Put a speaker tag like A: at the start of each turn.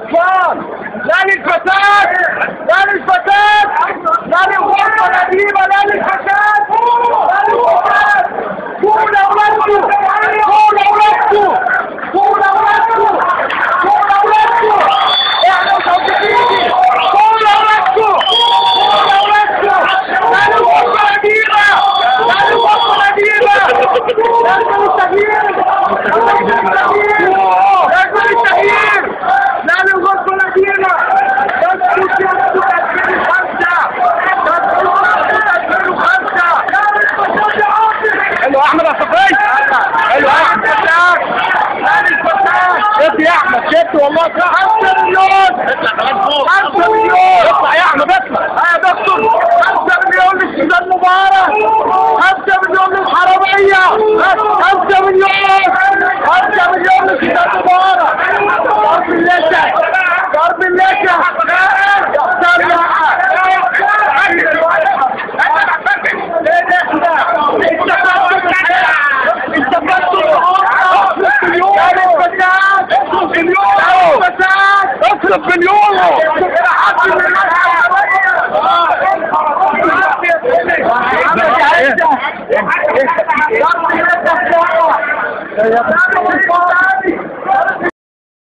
A: الاطفال، لا للفساد، لا للفساد، لا للغرفه القديمه، لا للفساد، لا للفساد. قول اولادكم، قول اولادكم، قول اولادكم، قول اولادكم، احنا مصدقين. قول اولادكم، قول اولادكم، لا للغرفه القديمه، لا للغرفه القديمه، لازم التغيير، لازم التغيير، لازم التغيير، لا للغرفه القديمه. تسكت يسكت 2005، تسكت 2005. حلو احمد الصفي، حلو احمد، لا للفساد. شفت يا احمد، شفت والله 5 مليون، اطلع 5 مليون، اطلع يا احمد اطلع. يا دكتور 5 مليون للسيد مبارك، 5 مليون للحرامية، 5 مليون، 5 مليون للسيد مبارك. ضرب اللجة، ضرب اللجة، يختار يا اصرف باليورو.